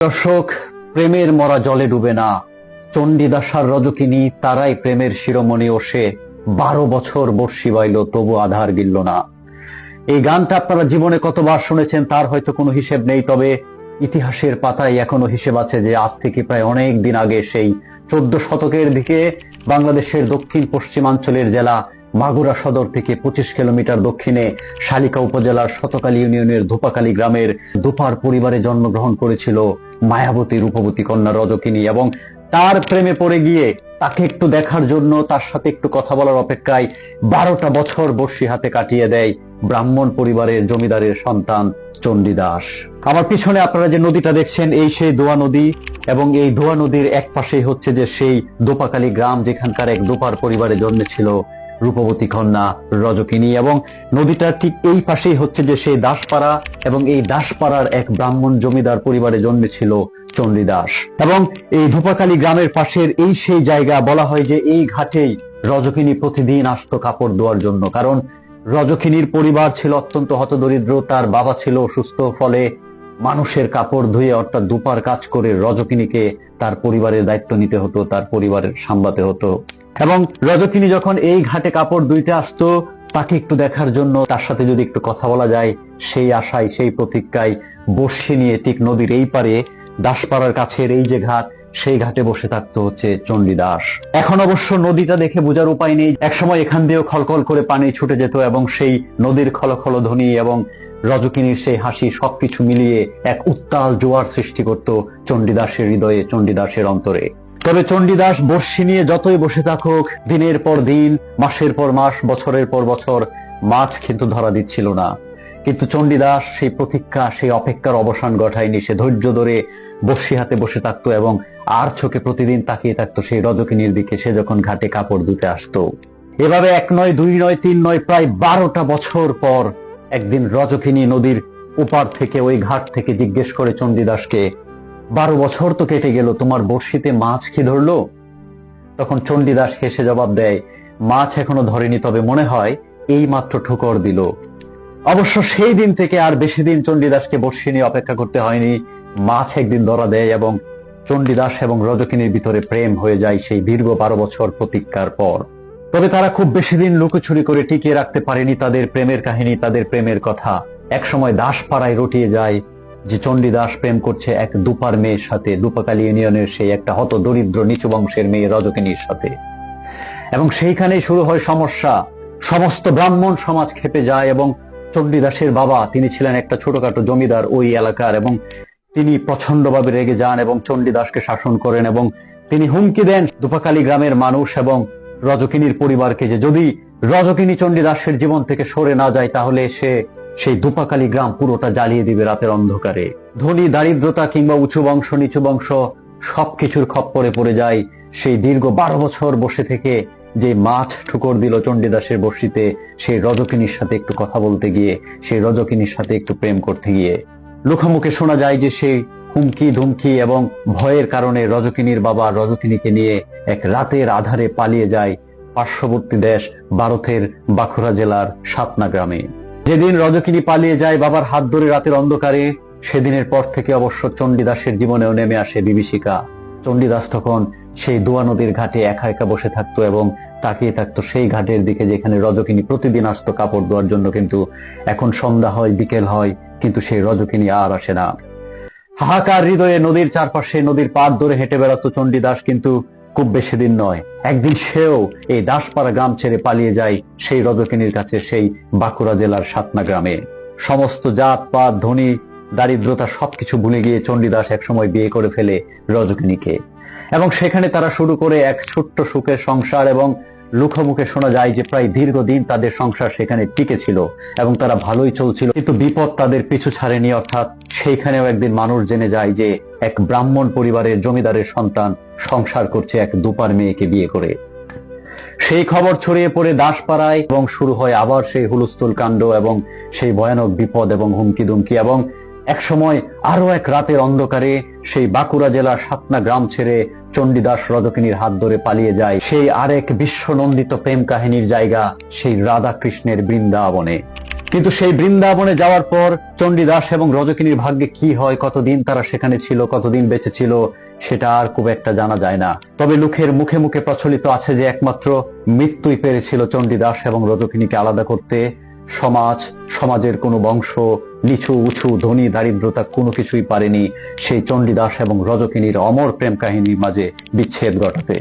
দর্শক, প্রেমের মরা জলে ডুবে না, চণ্ডীদাসার রজকিনী তারাই প্রেমের শিরোমণি ওসে 12 বছর বর্ষি বাইল তবু আধার গিলল না। এই গানটা আপনারা জীবনে কতবার শুনেছেন তার হয়তো কোনো হিসেব নেই, তবে ইতিহাসের পাতায় এখনো হিসেব আছে যে আজ থেকে প্রায় অনেক দিন আগে সেই 14 শতকের দিকে বাংলাদেশের দক্ষিণ পশ্চিমাঞ্চলের জেলা মাগুরা সদর থেকে 25 কিলোমিটার দক্ষিণে শালিকা উপজেলার শতকালী ইউনিয়নের ধোপাকালী গ্রামের দুপার পরিবারে জন্মগ্রহণ করেছিল মায়াবতী রূপবতী কন্যা রজকিনী, এবং তার প্রেমে পড়ে গিয়ে তাকে একটু দেখার জন্য, তার সাথে একটু কথা বলার অপেক্ষায় 12টা বছর বর্ষি হাতে কাটিয়ে দেয় ব্রাহ্মণ পরিবারের জমিদারের সন্তান চণ্ডীদাস। আমার পিছনে আপনারা যে নদীটা দেখছেন এই সেই দোয়া নদী, এবং এই দোয়া নদীর এক পাশেই হচ্ছে যে সেই দোপাকালী গ্রাম যেখানকার এক দোপার পরিবারে জন্মেছিল রূপবতী কন্যা রজকিনী, এবং নদীটার ঠিক এই পাশেই হচ্ছে যে সেই দাসপাড়া, এবং এই দাসপাড়ার এক ব্রাহ্মণ জমিদার পরিবারে জন্মেছিল চণ্ডীদাস। এবং এই ধোপাকালী গ্রামের পাশের এই সেই জায়গা, বলা হয় যে এই ঘাটেই রজকিনী প্রতিদিন আসতো কাপড় ধোয়ার জন্য, কারণ রজকিনীর পরিবার ছিল অত্যন্ত হতদরিদ্র, তার বাবা ছিল অসুস্থ, ফলে মানুষের কাপড় ধুয়ে অর্থাৎ দুপার কাজ করে রজকিনীকে তার পরিবারের দায়িত্ব নিতে হতো, তার পরিবারের সামলাতে হতো। এবং রজকিনী যখন এই ঘাটে কাপড় ধুইতে আসতো তাকে একটু দেখার জন্য, তার সাথে যদি একটু কথা বলা যায় সেই আশায়, সেই প্রতীক্ষায় বর্ষি নিয়ে ঠিক নদীর এই পারে দাসপাড়ার কাছের এই যে ঘাট, সেই ঘাটে বসে থাকতো হচ্ছে চণ্ডীদাস। এখন অবশ্য নদীটা দেখে বোঝার উপায় নেই, একসময় এখান দিয়েও খলখল করে পানি ছুটে যেত, এবং সেই নদীর খলখল ধ্বনি এবং রজকিনীর সেই হাসি সবকিছু মিলিয়ে এক উত্তাল জোয়ার সৃষ্টি করত চণ্ডীদাসের হৃদয়ে, চণ্ডীদাসের অন্তরে। তবে চণ্ডীদাস বর্ষি নিয়ে যতই বসে থাকুক, দিনের পর দিন, মাসের পর মাস, বছরের পর বছর মাছ কিন্তু ধরা দিচ্ছিল না। কিন্তু চণ্ডীদাস সেই প্রতীক্ষা, সেই অপেক্ষার অবসান ঘটায়নি। সে ধৈর্য ধরে বর্ষি হাতে বসে থাকতো এবং আর চোখে প্রতিদিন তাকিয়ে থাকতো সেই রজকিনীর দিকে, সে যখন ঘাটে কাপড় ধুতে আসতো। এভাবে 1 নয়, 2 নয়, 3 নয়, প্রায় 12টা বছর পর একদিন রজকিনী নদীর ওপার থেকে, ওই ঘাট থেকে জিজ্ঞেস করে চণ্ডীদাসকে, 12 বছর তো কেটে গেল, তোমার বর্ষিতে মাছ কি ধরলো? তখন চণ্ডীদাস হেসে জবাব দেয়, মাছ এখনো ধরেনি, তবে মনে হয় এই মাত্র ঠোকর দিল। অবশ্য সেই দিন থেকে আর বেশি দিন চণ্ডীদাসকে বর্ষি নিয়ে অপেক্ষা করতে হয়নি। মাছ একদিন ধরা দেয় এবং চণ্ডীদাস এবং রজকিনীর ভিতরে প্রেম হয়ে যায় সেই দীর্ঘ 12 বছর প্রতীক্ষার পর। তবে তারা খুব বেশি দিন লুকোচুরি করে টিকিয়ে রাখতে পারেনি তাদের প্রেমের কাহিনী, তাদের প্রেমের কথা। একসময় দাসপাড়ায় রটিয়ে যায় যে চণ্ডীদাস প্রেম করছে এক দুপার মেয়ের সাথে, দুপাকালী ইউনিয়নের সেই একটা হত দরিদ্র নিচু বংশের মেয়ে রজকিনীর সাথে। এবং সেইখানেই শুরু হয় সমস্যা। সমস্ত ব্রাহ্মণ সমাজ খেপে যায়, এবং চণ্ডীদাসের বাবা, তিনি ছিলেন একটা ছোটখাটো জমিদার ওই এলাকার, এবং তিনি প্রচন্ডভাবে রেগে যান এবং চণ্ডীদাসকে শাসন করেন, এবং তিনি হুমকি দেন দুপাকালী গ্রামের মানুষ এবং রজকিনীর পরিবারকে যে যদি রজকিনী চণ্ডীদাসের জীবন থেকে সরে না যায় তাহলে সে সেই দুপাকালী গ্রাম পুরোটা জ্বালিয়ে দিবে রাতের অন্ধকারে। ধনী দারিদ্রতা কিংবা উঁচু বংশ নিচু বংশ সবকিছুর খপ্পরে পড়ে যায় সেই দীর্ঘ 12 বছর বসে থেকে যে মাছ ঠুকর দিল চণ্ডীদাসের বর্ষিতে, সেই রজকিনীর সাথে একটু কথা বলতে গিয়ে, সেই রজকিনীর সাথে একটু প্রেম করতে গিয়ে। লোকমুখে শোনা যায় যে সেই হুমকি ধুমকি এবং ভয়ের কারণে রজকিনীর বাবা রজকিনীকে নিয়ে এক রাতের আধারে পালিয়ে যায় পার্শ্ববর্তী দেশ ভারতের বাঁকুড়া জেলার সাতনা গ্রামে। যেদিন রজকিনী পালিয়ে যায় বাবার হাত ধরে রাতের অন্ধকারে, সেদিনের পর থেকে অবশ্য চণ্ডীদাসের জীবনেও নেমে আসে বিভীষিকা। চণ্ডীদাস তখন সেই দোয়া নদীর ঘাটে একা একা বসে থাকতো এবং তাকিয়ে থাকতো সেই ঘাটের দিকে যেখানে রজকিনী প্রতিদিন আসতো কাপড় ধোয়ার জন্য। কিন্তু এখন সন্ধ্যা হয়, বিকেল হয়, কিন্তু সেই রজকিনী আর আসে না। হাহাকার হৃদয়ে নদীর চারপাশে, নদীর পাড় ধরে হেঁটে বেড়াতো চণ্ডীদাস, কিন্তু খুব বেশি দিন নয়, একদিন সেও এই দাসপাড়া গ্রাম ছেড়ে পালিয়ে যায় সেই রজকিনীর কাছে, সেই বাঁকুড়া জেলার সাতনা গ্রামে। সমস্ত জাত পাত, ধনী দারিদ্রতা সবকিছু ভুলে গিয়ে চণ্ডীদাস একসময় বিয়ে করে ফেলে রজকিনীকে, এবং সেখানে তারা শুরু করে এক ছোট্ট সুখের সংসার। এবং লোকমুখে শোনা যায় যে প্রায় দীর্ঘদিন তাদের সংসার সেখানে টিকে ছিল এবং তারা ভালোই চলছিল, কিন্তু বিপদ তাদের পিছু ছাড়েনি। অর্থাৎ সেইখানেও একদিন মানুষ জেনে যায় যে এক ব্রাহ্মণ পরিবারের জমিদারের সন্তান সংসার করছে এক দুপার মেয়েকে বিয়ে করে। সেই খবর ছড়িয়ে পড়ে দাসপাড়ায়, এবং শুরু হয় আবার সেই হুলস্থুল কাণ্ড এবং সেই ভয়ানক বিপদ এবং হুমকি দুমকি। এবং একসময় আরো এক রাতের অন্ধকারে সেই বাঁকুড়া জেলার সাতনা গ্রাম ছেড়ে চণ্ডীদাস রজকিনীর হাত ধরে পালিয়ে যায় সেই আরেক বিশ্বনন্দিত প্রেম কাহিনীর জায়গা, সেই রাধা কৃষ্ণের বৃন্দাবনে। কিন্তু সেই বৃন্দাবনে যাওয়ার পর চণ্ডীদাস এবং রজকিনীর ভাগ্যে কি হয়, কতদিন তারা সেখানে ছিল, কতদিন বেঁচে ছিল, সেটা আর খুব একটা জানা যায় না। তবে লোকের মুখে মুখে প্রচলিত আছে যে একমাত্র মৃত্যুই পেরেছিল চণ্ডীদাস এবং রজকিনীকে আলাদা করতে। সমাজের কোনো বংশ, নিচু উঁচু, ধনী দারিদ্রতা কোনো কিছুই পারেনি সেই চণ্ডীদাস এবং রজকিনীর অমর প্রেম কাহিনীর মাঝে বিচ্ছেদ ঘটাতে।